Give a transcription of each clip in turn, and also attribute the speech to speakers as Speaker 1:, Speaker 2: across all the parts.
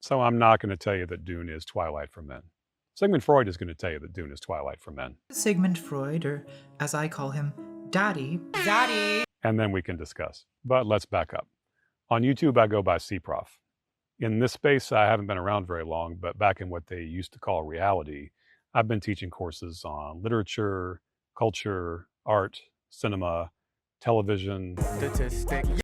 Speaker 1: So I'm not going to tell you that Dune is Twilight for men. Sigmund Freud is going to tell you that Dune is Twilight for men.
Speaker 2: Sigmund Freud, or as I call him, Daddy.
Speaker 1: And then we can discuss. But let's back up. On YouTube, I go by CProf. In this space, I haven't been around very long, but back in what they used to call reality, I've been teaching courses on literature, culture, art, cinema, television,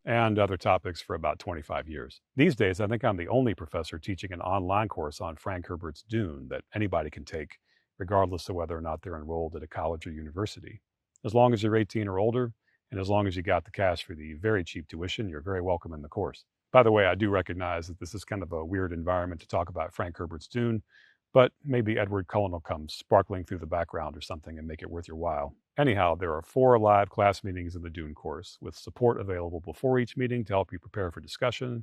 Speaker 1: and other topics for about 25 years. These days, I think I'm the only professor teaching an online course on Frank Herbert's Dune that anybody can take, regardless of whether or not they're enrolled at a college or university. As long as you're 18 or older, and as long as you got the cash for the very cheap tuition, you're very welcome in the course. By the way, I do recognize that this is kind of a weird environment to talk about Frank Herbert's Dune, but maybe Edward Cullen will come sparkling through the background or something and make it worth your while. Anyhow, there are 4 live class meetings in the Dune course, with support available before each meeting to help you prepare for discussion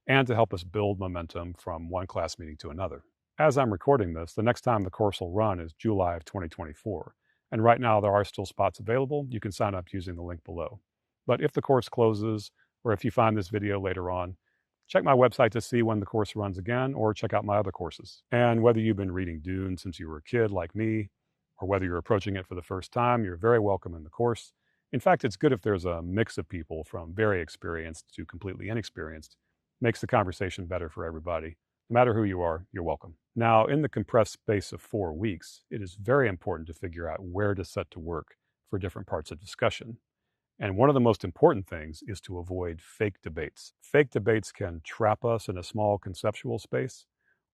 Speaker 1: and to help us build momentum from one class meeting to another. As I'm recording this, the next time the course will run is July of 2024. And right now there are still spots available. You can sign up using the link below. But if the course closes, or if you find this video later on, check my website to see when the course runs again, or check out my other courses. And whether you've been reading Dune since you were a kid like me, or whether you're approaching it for the first time, you're very welcome in the course. In fact, it's good if there's a mix of people from very experienced to completely inexperienced. Makes the conversation better for everybody. No matter who you are, you're welcome. Now, in the compressed space of 4 weeks, it is very important to figure out where to set to work for different parts of discussion. And one of the most important things is to avoid fake debates. Fake debates can trap us in a small conceptual space,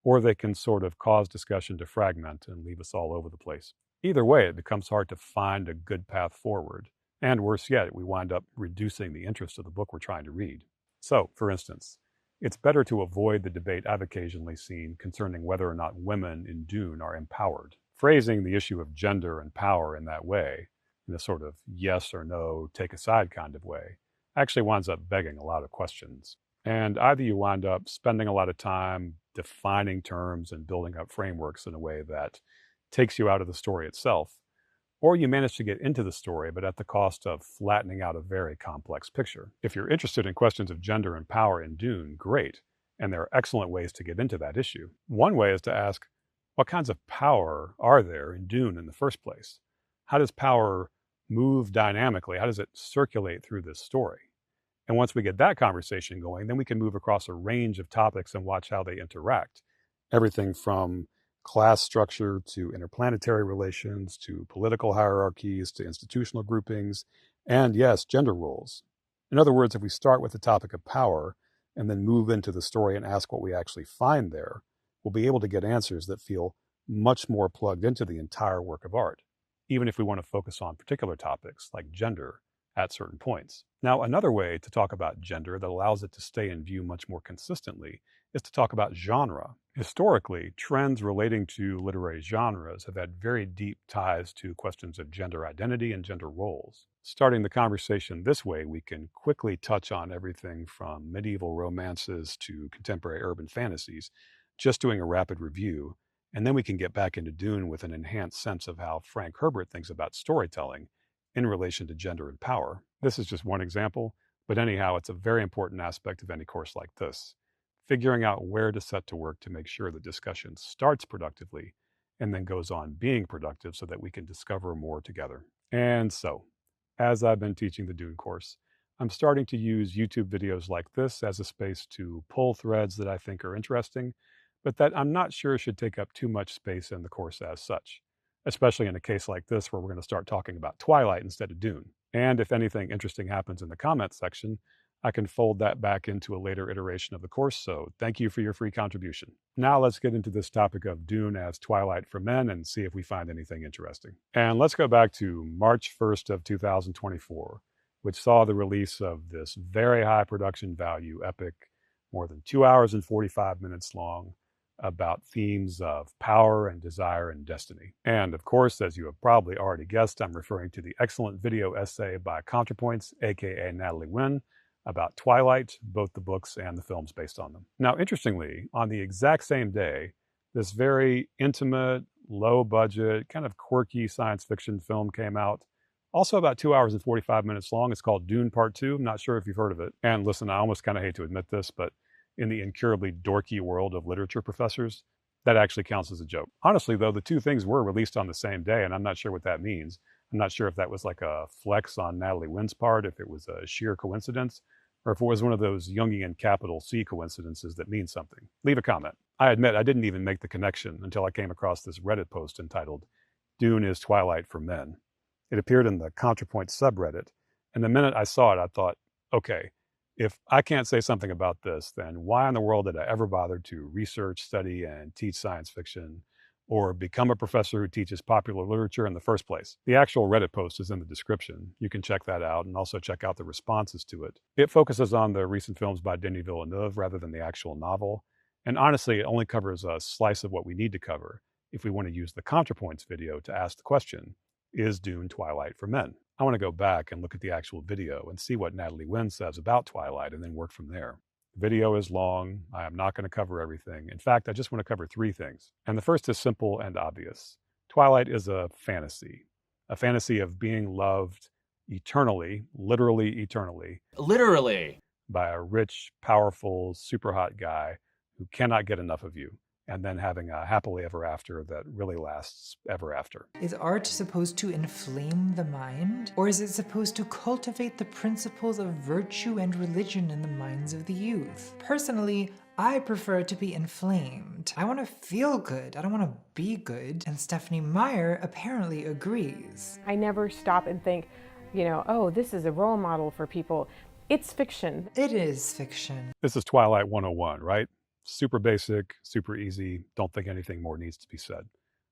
Speaker 1: or they can sort of cause discussion to fragment and leave us all over the place. Either way, it becomes hard to find a good path forward. And worse yet, we wind up reducing the interest of the book we're trying to read. So, for instance, it's better to avoid the debate I've occasionally seen concerning whether or not women in Dune are empowered. Phrasing the issue of gender and power in that way, in a sort of yes or no, take a side kind of way, actually winds up begging a lot of questions. And either you wind up spending a lot of time defining terms and building up frameworks in a way that takes you out of the story itself, or you manage to get into the story, but at the cost of flattening out a very complex picture. If you're interested in questions of gender and power in Dune, great, and there are excellent ways to get into that issue. One way is to ask, what kinds of power are there in Dune in the first place? How does power move dynamically? How does it circulate through this story? And once we get that conversation going, then we can move across a range of topics and watch how they interact. Everything from class structure to interplanetary relations to political hierarchies to institutional groupings and, yes, gender roles. In other words, if we start with the topic of power and then move into the story and ask what we actually find there, we'll be able to get answers that feel much more plugged into the entire work of art, even if we want to focus on particular topics like gender at certain points. Now, another way to talk about gender that allows it to stay in view much more consistently is to talk about genre. Historically, trends relating to literary genres have had very deep ties to questions of gender identity and gender roles. Starting the conversation this way, we can quickly touch on everything from medieval romances to contemporary urban fantasies, just doing a rapid review, and then we can get back into Dune with an enhanced sense of how Frank Herbert thinks about storytelling in relation to gender and power. This is just one example, but anyhow, it's a very important aspect of any course like this. Figuring out where to set to work to make sure the discussion starts productively and then goes on being productive so that we can discover more together. And so, as I've been teaching the Dune course, I'm starting to use YouTube videos like this as a space to pull threads that I think are interesting, but that I'm not sure should take up too much space in the course as such, especially in a case like this where we're going to start talking about Twilight instead of Dune. And if anything interesting happens in the comments section, I can fold that back into a later iteration of the course, so thank you for your free contribution. Now let's get into this topic of Dune as Twilight for men and see if we find anything interesting. And let's go back to March 1st of 2024, which saw the release of this very high production value epic, more than 2 hours and 45 minutes long, about themes of power and desire and destiny. And of course, as you have probably already guessed, I'm referring to the excellent video essay by Contrapoint, aka Natalie Wynn, about Twilight, both the books and the films based on them. Now, interestingly, on the exact same day, this very intimate, low-budget, kind of quirky science fiction film came out, also about 2 hours and 45 minutes long. It's called Dune Part 2. I'm not sure if you've heard of it. And listen, I almost kind of hate to admit this, but in the incurably dorky world of literature professors, that actually counts as a joke. Honestly, though, the two things were released on the same day, and I'm not sure what that means. I'm not sure if that was like a flex on Natalie Wynn's part, if it was a sheer coincidence, or if it was one of those Jungian capital C coincidences that means something. Leave a comment. I admit I didn't even make the connection until I came across this Reddit post entitled, "Dune is Twilight for Men." It appeared in the Contrapoint subreddit, and the minute I saw it, I thought, okay, if I can't say something about this, then why in the world did I ever bother to research, study, and teach science fiction, or become a professor who teaches popular literature in the first place? The actual Reddit post is in the description. You can check that out and also check out the responses to it. It focuses on the recent films by Denis Villeneuve rather than the actual novel. And honestly, it only covers a slice of what we need to cover if we want to use the Contrapoints video to ask the question, is Dune Twilight for men? I want to go back and look at the actual video and see what Natalie Wynn says about Twilight and then work from there. The video is long. I am not going to cover everything. In fact, I just want to cover three things. And the first is simple and obvious. Twilight is a fantasy of being loved eternally, literally eternally.
Speaker 3: Literally.
Speaker 1: By a rich, powerful, super hot guy who cannot get enough of you, and then having a happily ever after that really lasts ever after.
Speaker 2: Is art supposed to inflame the mind? Or is it supposed to cultivate the principles of virtue and religion in the minds of the youth? Personally, I prefer it to be inflamed. I want to feel good. I don't want to be good. And Stephanie Meyer apparently agrees.
Speaker 4: I never stop and think, oh, this is a role model for people. It's fiction.
Speaker 2: It is fiction.
Speaker 1: This is Twilight 101, right? Super basic, super easy. Don't think anything more needs to be said.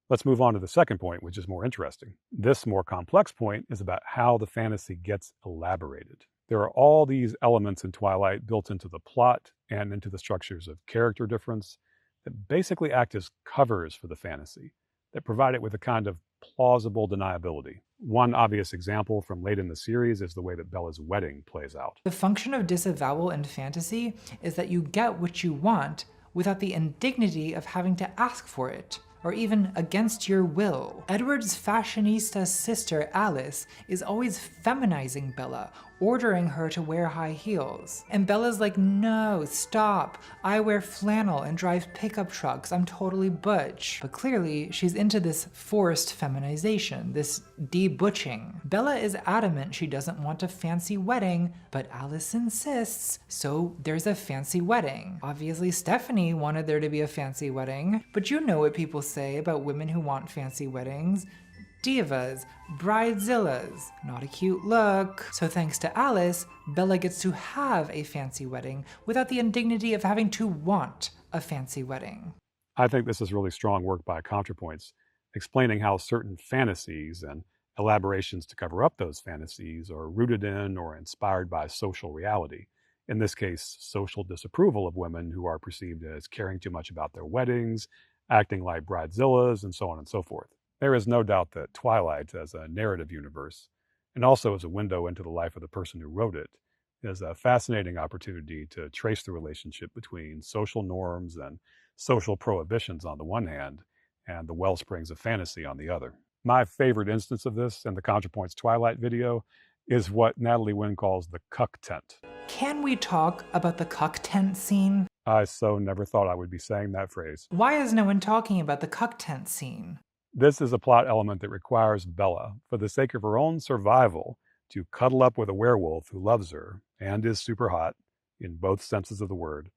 Speaker 1: Let's move on to the second point, which is more interesting. This more complex point is about how the fantasy gets elaborated. There are all these elements in Twilight built into the plot and into the structures of character difference that basically act as covers for the fantasy, that provide it with a kind of plausible deniability. One obvious example from late in the series is the way that Bella's wedding plays out.
Speaker 2: The function of disavowal in fantasy is that you get what you want without the indignity of having to ask for it, or even against your will. Edward's fashionista sister Alice is always feminizing Bella, ordering her to wear high heels. And Bella's like, no, stop. I wear flannel and drive pickup trucks. I'm totally butch. But clearly, she's into this forced feminization, this de-butching. Bella is adamant she doesn't want a fancy wedding, but Alice insists, so there's a fancy wedding. Obviously, Stephanie wanted there to be a fancy wedding, but you know what people say about women who want fancy weddings. Divas, bridezillas, not a cute look. So thanks to Alice, Bella gets to have a fancy wedding without the indignity of having to want a fancy wedding.
Speaker 1: I think this is really strong work by Contrapoints, explaining how certain fantasies and elaborations to cover up those fantasies are rooted in or inspired by social reality. In this case, social disapproval of women who are perceived as caring too much about their weddings, acting like bridezillas, and so on and so forth. There is no doubt that Twilight, as a narrative universe, and also as a window into the life of the person who wrote it, is a fascinating opportunity to trace the relationship between social norms and social prohibitions on the one hand, and the wellsprings of fantasy on the other. My favorite instance of this in the Contrapoints Twilight video is what Natalie Wynn calls the cuck tent.
Speaker 2: Can we talk about the cuck tent scene?
Speaker 1: I so never thought I would be saying that phrase.
Speaker 2: Why is no one talking about the cuck tent scene?
Speaker 1: This is a plot element that requires Bella, for the sake of her own survival, to cuddle up with a werewolf who loves her and is super hot, in both senses of the word,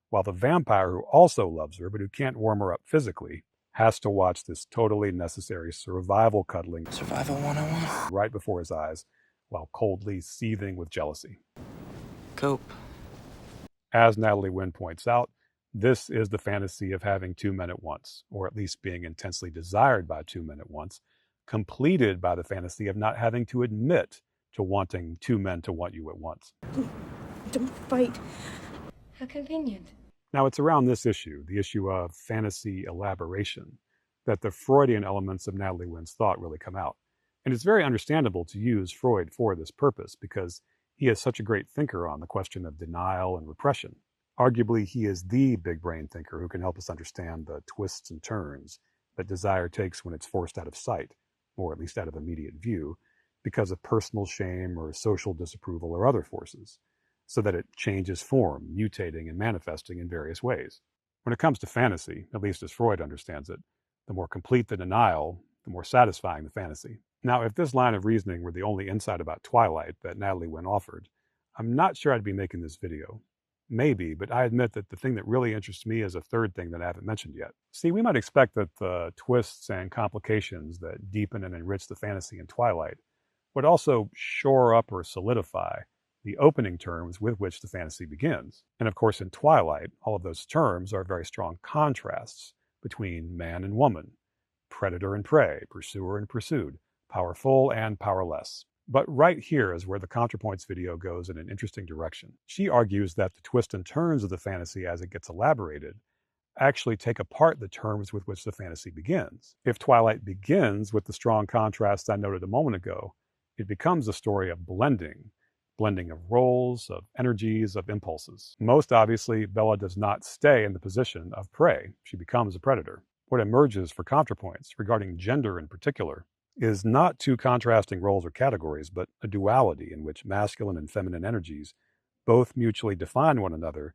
Speaker 1: while the vampire who also loves her but who can't warm her up physically has to watch this totally necessary survival cuddling
Speaker 3: Survival 101.
Speaker 1: right before his eyes while coldly seething with jealousy.
Speaker 3: Cope.
Speaker 1: As Natalie Wynn points out, this is the fantasy of having two men at once, or at least being intensely desired by two men at once, completed by the fantasy of not having to admit to wanting two men to want you at once.
Speaker 5: Don't fight. How convenient.
Speaker 1: Now, it's around this issue, the issue of fantasy elaboration, that the Freudian elements of Natalie Wynn's thought really come out. And it's very understandable to use Freud for this purpose, because he is such a great thinker on the question of denial and repression. Arguably, he is the big brain thinker who can help us understand the twists and turns that desire takes when it's forced out of sight, or at least out of immediate view, because of personal shame or social disapproval or other forces. so that it changes form, mutating and manifesting in various ways. When it comes to fantasy, at least as Freud understands it, the more complete the denial, the more satisfying the fantasy. Now, if this line of reasoning were the only insight about Twilight that Natalie Wynn offered, I'm not sure I'd be making this video. Maybe, but I admit that the thing that really interests me is a third thing that I haven't mentioned yet. See, we might expect that the twists and complications that deepen and enrich the fantasy in Twilight would also shore up or solidify the opening terms with which the fantasy begins. And of course, in Twilight, all of those terms are very strong contrasts between man and woman, predator and prey, pursuer and pursued, powerful and powerless. But right here is where the Contrapoint's video goes in an interesting direction. She argues that the twists and turns of the fantasy as it gets elaborated actually take apart the terms with which the fantasy begins. If Twilight begins with the strong contrasts I noted a moment ago, it becomes a story of blending of roles, of energies, of impulses. Most obviously, Bella does not stay in the position of prey. She becomes a predator. What emerges for Contrapoints regarding gender in particular is not two contrasting roles or categories, but a duality in which masculine and feminine energies both mutually define one another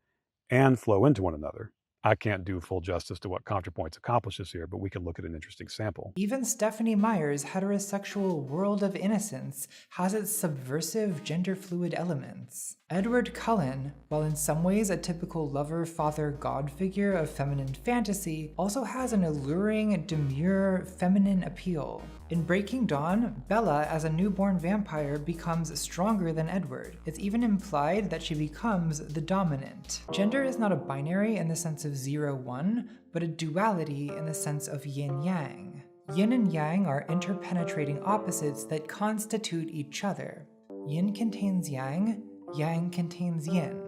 Speaker 1: and flow into one another. I can't do full justice to what Contrapoints accomplishes here, but we can look at an interesting sample.
Speaker 2: Even Stephanie Meyer's heterosexual world of innocence has its subversive gender-fluid elements. Edward Cullen, while in some ways a typical lover, father, god figure of feminine fantasy, also has an alluring, demure, feminine appeal. In Breaking Dawn, Bella, as a newborn vampire, becomes stronger than Edward. It's even implied that she becomes the dominant. Gender is not a binary in the sense of 0-1, but a duality in the sense of yin-yang. Yin and yang are interpenetrating opposites that constitute each other. Yin contains yang, yang contains yin.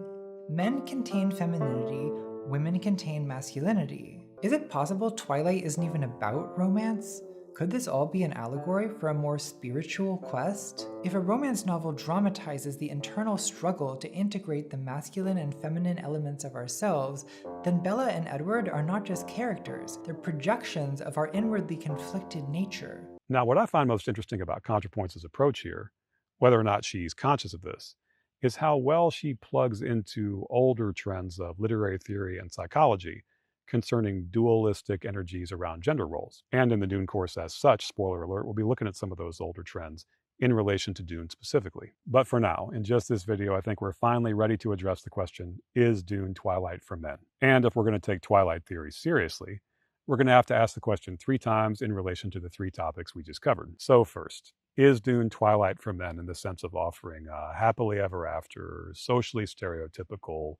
Speaker 2: Men contain femininity, women contain masculinity. Is it possible Twilight isn't even about romance? Could this all be an allegory for a more spiritual quest? If a romance novel dramatizes the internal struggle to integrate the masculine and feminine elements of ourselves, then Bella and Edward are not just characters, they're projections of our inwardly conflicted nature.
Speaker 1: Now, what I find most interesting about Contrapoint's approach here, whether or not she's conscious of this, is how well she plugs into older trends of literary theory and psychology concerning dualistic energies around gender roles. And in the Dune course as such, spoiler alert, we'll be looking at some of those older trends in relation to Dune specifically. But for now, in just this video, I think we're finally ready to address the question, is Dune Twilight for men? And if we're going to take Twilight theory seriously, we're going to have to ask the question 3 times in relation to the 3 topics we just covered. So first, is Dune Twilight for men in the sense of offering a happily ever after, socially stereotypical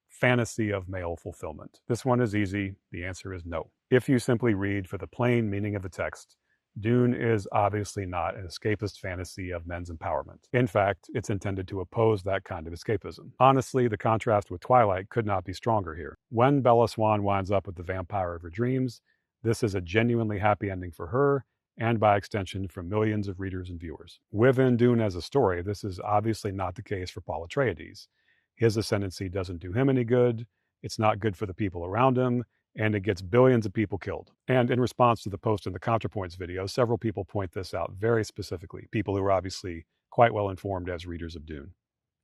Speaker 1: fantasy of male fulfillment? This one is easy. The answer is no. If you simply read for the plain meaning of the text, Dune is obviously not an escapist fantasy of men's empowerment. In fact, it's intended to oppose that kind of escapism. Honestly, the contrast with Twilight could not be stronger here. When Bella Swan winds up with the vampire of her dreams, this is a genuinely happy ending for her, and by extension for millions of readers and viewers. Within Dune as a story, this is obviously not the case for Paul Atreides. His ascendancy doesn't do him any good, it's not good for the people around him, and it gets billions of people killed. And in response to the post in the Contrapoints video, several people point this out very specifically, people who are obviously quite well informed as readers of Dune.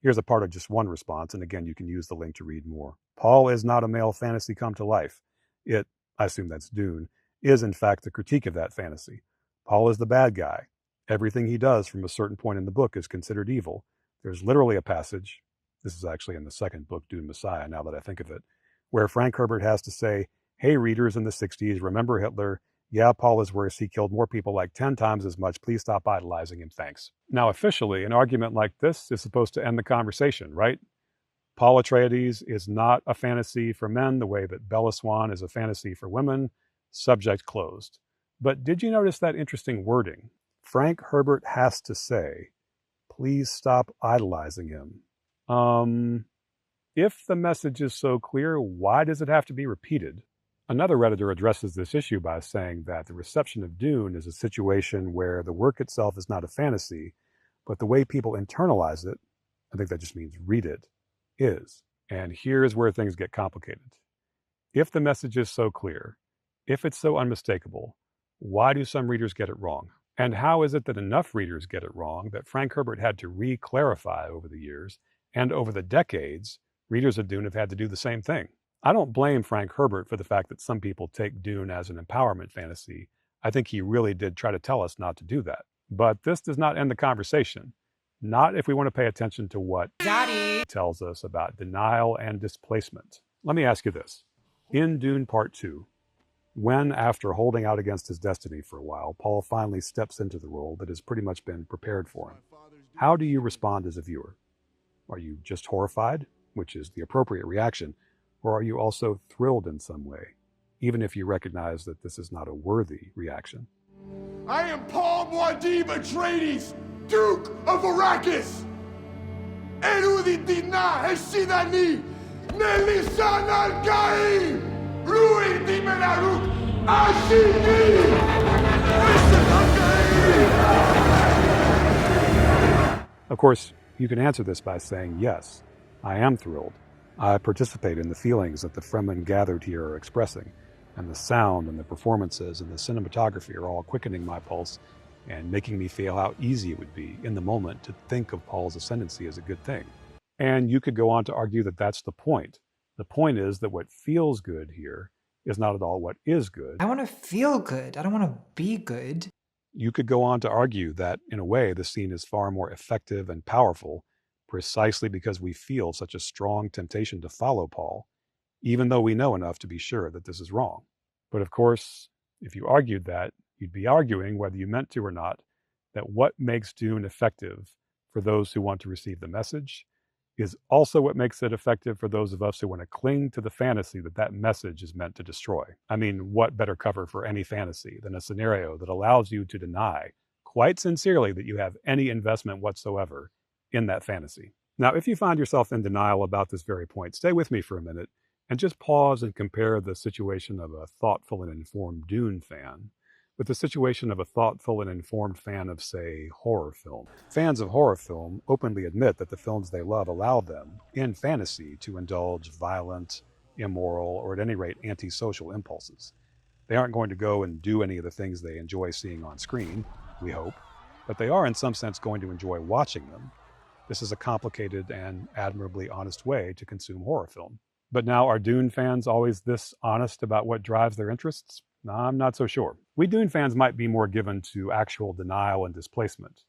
Speaker 1: Here's a part of just one response, and again, you can use the link to read more. Paul is not a male fantasy come to life. It, I assume that's Dune, is in fact the critique of that fantasy. Paul is the bad guy. Everything he does from a certain point in the book is considered evil. There's literally a passage, this is actually in the second book, Dune Messiah, now that I think of it, where Frank Herbert has to say, hey readers in the 60s, remember Hitler? Yeah, Paul is worse. He killed more people like 10 times as much. Please stop idolizing him. Thanks. Now, officially, an argument like this is supposed to end the conversation, right? Paul Atreides is not a fantasy for men the way that Bella Swan is a fantasy for women. Subject closed. But did you notice that interesting wording? Frank Herbert has to say, please stop idolizing him. If the message is so clear, why does it have to be repeated? Another Redditor addresses this issue by saying that the reception of Dune is a situation where the work itself is not a fantasy, but the way people internalize it, I think that just means read it, is. And here's where things get complicated. If the message is so clear, if it's so unmistakable, why do some readers get it wrong? And how is it that enough readers get it wrong that Frank Herbert had to re-clarify over the years And over the decades, readers of Dune have had to do the same thing. I don't blame Frank Herbert for the fact that some people take Dune as an empowerment fantasy. I think he really did try to tell us not to do that. But this does not end the conversation. Not if we want to pay attention to what Daddy tells us about denial and displacement. Let me ask you this. In Dune Part 2, when, after holding out against his destiny for a while, Paul finally steps into the role that has pretty much been prepared for him, how do you respond as a viewer? Are you just horrified, which is the appropriate reaction, or are you also thrilled in some way, even if you recognize that this is not a worthy reaction?
Speaker 6: I am Paul Muad'Dib Atreides, Duke of Arrakis! Erudi Dina Heshidani, Nelishan Al-Gai, Rui Di Menaruk, Ashiki!
Speaker 1: Of course, you can answer this by saying, yes, I am thrilled. I participate in the feelings that the Fremen gathered here are expressing, and the sound and the performances and the cinematography are all quickening my pulse and making me feel how easy it would be in the moment to think of Paul's ascendancy as a good thing. And you could go on to argue that that's the point. The point is that what feels good here is not at all what is good.
Speaker 2: I want to feel good. I don't want to be good.
Speaker 1: You could go on to argue that, in a way, the scene is far more effective and powerful precisely because we feel such a strong temptation to follow Paul, even though we know enough to be sure that this is wrong. But of course, if you argued that, you'd be arguing, whether you meant to or not, that what makes Dune effective for those who want to receive the message is also what makes it effective for those of us who want to cling to the fantasy that that message is meant to destroy. I mean, what better cover for any fantasy than a scenario that allows you to deny, quite sincerely, that you have any investment whatsoever in that fantasy? Now, if you find yourself in denial about this very point, stay with me for a minute and just pause and compare the situation of a thoughtful and informed Dune fan with the situation of a thoughtful and informed fan of, say, horror film. Fans of horror film openly admit that the films they love allow them, in fantasy, to indulge violent, immoral, or at any rate antisocial impulses. They aren't going to go and do any of the things they enjoy seeing on screen, we hope, but they are in some sense going to enjoy watching them. This is a complicated and admirably honest way to consume horror film. But now, are Dune fans always this honest about what drives their interests? I'm not so sure. We Dune fans might be more given to actual denial and displacement,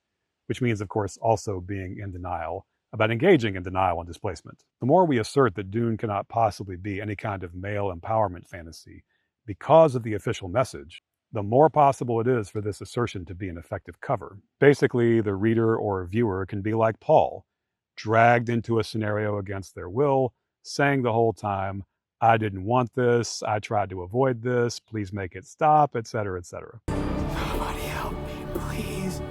Speaker 1: which means, of course, also being in denial about engaging in denial and displacement. The more we assert that Dune cannot possibly be any kind of male empowerment fantasy because of the official message, the more possible it is for this assertion to be an effective cover. Basically, the reader or viewer can be like Paul, dragged into a scenario against their will, saying the whole time, I didn't want this, I tried to avoid this, please make it stop, etc., etc.
Speaker 3: Somebody help me, please.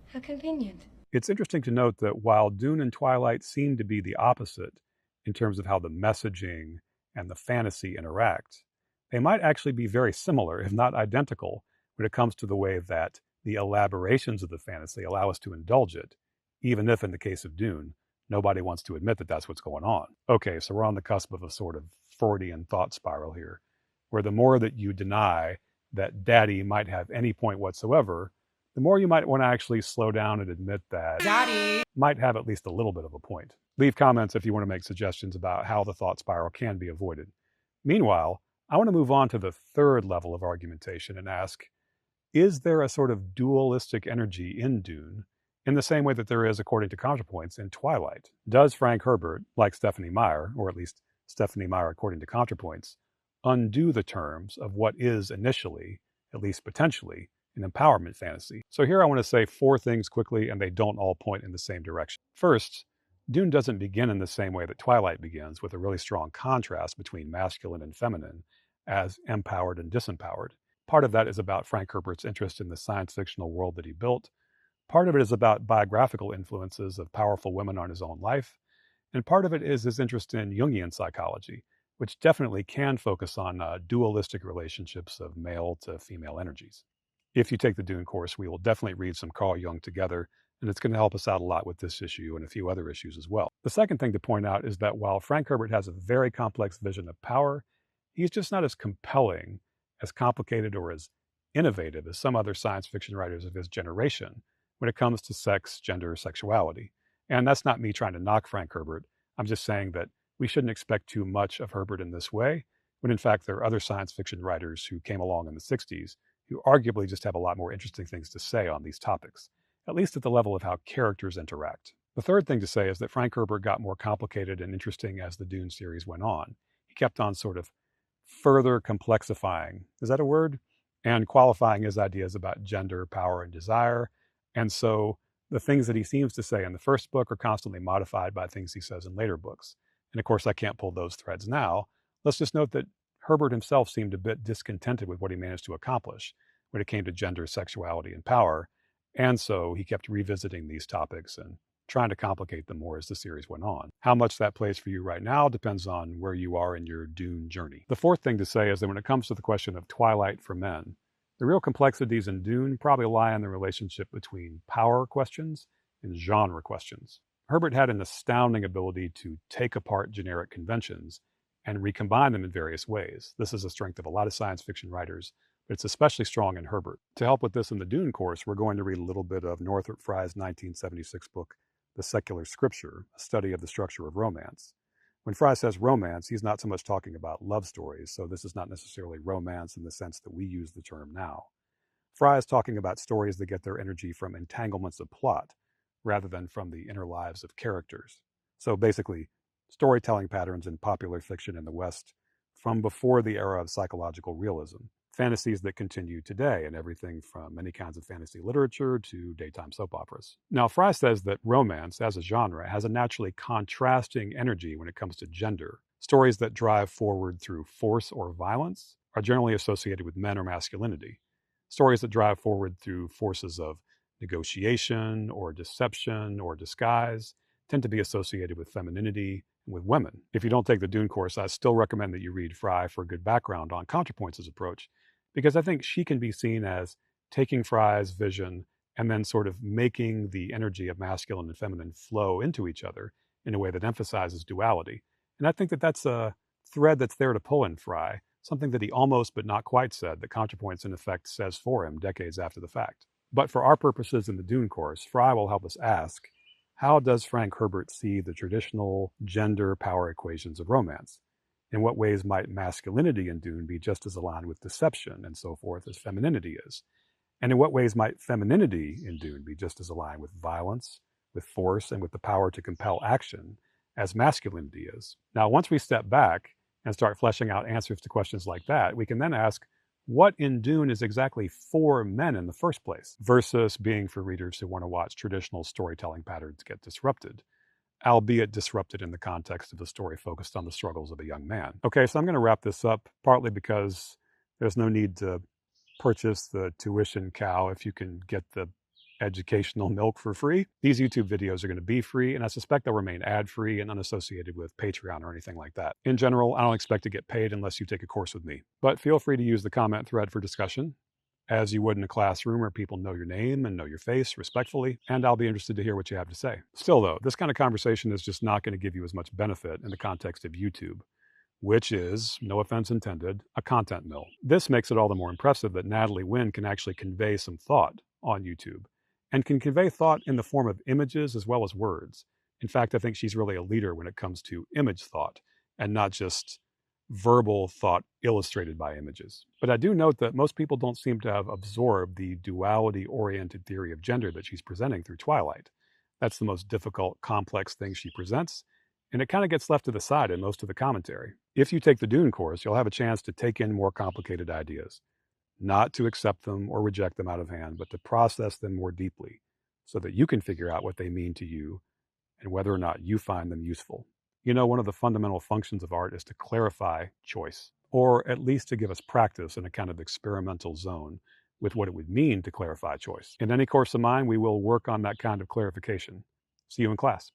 Speaker 5: How convenient.
Speaker 1: It's interesting to note that while Dune and Twilight seem to be the opposite in terms of how the messaging and the fantasy interact, they might actually be very similar, if not identical, when it comes to the way that the elaborations of the fantasy allow us to indulge it, even if, in the case of Dune, nobody wants to admit that that's what's going on. Okay, so we're on the cusp of a sort of Freudian thought spiral here, where the more that you deny that Daddy might have any point whatsoever, the more you might want to actually slow down and admit that Daddy might have at least a little bit of a point. Leave comments if you want to make suggestions about how the thought spiral can be avoided. Meanwhile, I want to move on to the third level of argumentation and ask, is there a sort of dualistic energy in Dune in the same way that there is, according to Contrapoints, in Twilight? Does Frank Herbert, like Stephanie Meyer, or at least Stephanie Meyer according to Contrapoints, undo the terms of what is initially, at least potentially, an empowerment fantasy? So here I want to say 4 things quickly, and they don't all point in the same direction. First, Dune doesn't begin in the same way that Twilight begins, with a really strong contrast between masculine and feminine, as empowered and disempowered. Part of that is about Frank Herbert's interest in the science fictional world that he built. Part of it is about biographical influences of powerful women on his own life. And part of it is his interest in Jungian psychology, which definitely can focus on dualistic relationships of male to female energies. If you take the Dune course, we will definitely read some Carl Jung together, and it's going to help us out a lot with this issue and a few other issues as well. The second thing to point out is that while Frank Herbert has a very complex vision of power, he's just not as compelling, as complicated, or as innovative as some other science fiction writers of his generation when it comes to sex, gender, sexuality. And that's not me trying to knock Frank Herbert. I'm just saying that we shouldn't expect too much of Herbert in this way, when in fact there are other science fiction writers who came along in the 60s who arguably just have a lot more interesting things to say on these topics, at least at the level of how characters interact. The third thing to say is that Frank Herbert got more complicated and interesting as the Dune series went on. He kept on sort of further complexifying, is that a word? And qualifying his ideas about gender, power, and desire. And so the things that he seems to say in the first book are constantly modified by things he says in later books. And of course, I can't pull those threads now. Let's just note that Herbert himself seemed a bit discontented with what he managed to accomplish when it came to gender, sexuality, and power. And so he kept revisiting these topics and trying to complicate them more as the series went on. How much that plays for you right now depends on where you are in your Dune journey. The fourth thing to say is that when it comes to the question of Twilight for men, the real complexities in Dune probably lie in the relationship between power questions and genre questions. Herbert had an astounding ability to take apart generic conventions and recombine them in various ways. This is a strength of a lot of science fiction writers, but it's especially strong in Herbert. To help with this in the Dune course, we're going to read a little bit of Northrop Frye's 1976 book, The Secular Scripture, a study of the structure of romance. When Frye says romance, he's not so much talking about love stories, so this is not necessarily romance in the sense that we use the term now. Frye is talking about stories that get their energy from entanglements of plot, rather than from the inner lives of characters. So basically, storytelling patterns in popular fiction in the West from before the era of psychological realism, fantasies that continue today in everything from many kinds of fantasy literature to daytime soap operas. Now, Frye says that romance, as a genre, has a naturally contrasting energy when it comes to gender. Stories that drive forward through force or violence are generally associated with men or masculinity. Stories that drive forward through forces of negotiation or deception or disguise tend to be associated with femininity and with women. If you don't take the Dune course, I still recommend that you read Frye for a good background on Contrapoint's approach, because I think she can be seen as taking Frye's vision and then sort of making the energy of masculine and feminine flow into each other in a way that emphasizes duality. And I think that that's a thread that's there to pull in Frye, something that he almost but not quite said that Contrapoint in effect says for him decades after the fact. But for our purposes in the Dune course, Frye will help us ask, how does Frank Herbert see the traditional gender power equations of romance? In what ways might masculinity in Dune be just as aligned with deception and so forth as femininity is? And in what ways might femininity in Dune be just as aligned with violence, with force, and with the power to compel action as masculinity is? Now, once we step back and start fleshing out answers to questions like that, we can then ask, what in Dune is exactly for men in the first place, versus being for readers who want to watch traditional storytelling patterns get disrupted, albeit disrupted in the context of a story focused on the struggles of a young man. Okay, so I'm going to wrap this up, partly because there's no need to purchase the tuition cow if you can get the educational milk for free. These YouTube videos are going to be free, and I suspect they'll remain ad-free and unassociated with Patreon or anything like that. In general, I don't expect to get paid unless you take a course with me. But feel free to use the comment thread for discussion, as you would in a classroom where people know your name and know your face respectfully, and I'll be interested to hear what you have to say. Still though, this kind of conversation is just not going to give you as much benefit in the context of YouTube, which is, no offense intended, a content mill. This makes it all the more impressive that Natalie Wynn can actually convey some thought on YouTube, and can convey thought in the form of images as well as words. In fact, I think she's really a leader when it comes to image thought, and not just verbal thought illustrated by images. But I do note that most people don't seem to have absorbed the duality-oriented theory of gender that she's presenting through Twilight. That's the most difficult, complex thing she presents, and it kind of gets left to the side in most of the commentary. If you take the Dune course, you'll have a chance to take in more complicated ideas, not to accept them or reject them out of hand, but to process them more deeply so that you can figure out what they mean to you and whether or not you find them useful. You know, one of the fundamental functions of art is to clarify choice, or at least to give us practice in a kind of experimental zone with what it would mean to clarify choice. In any course of mine, we will work on that kind of clarification. See you in class.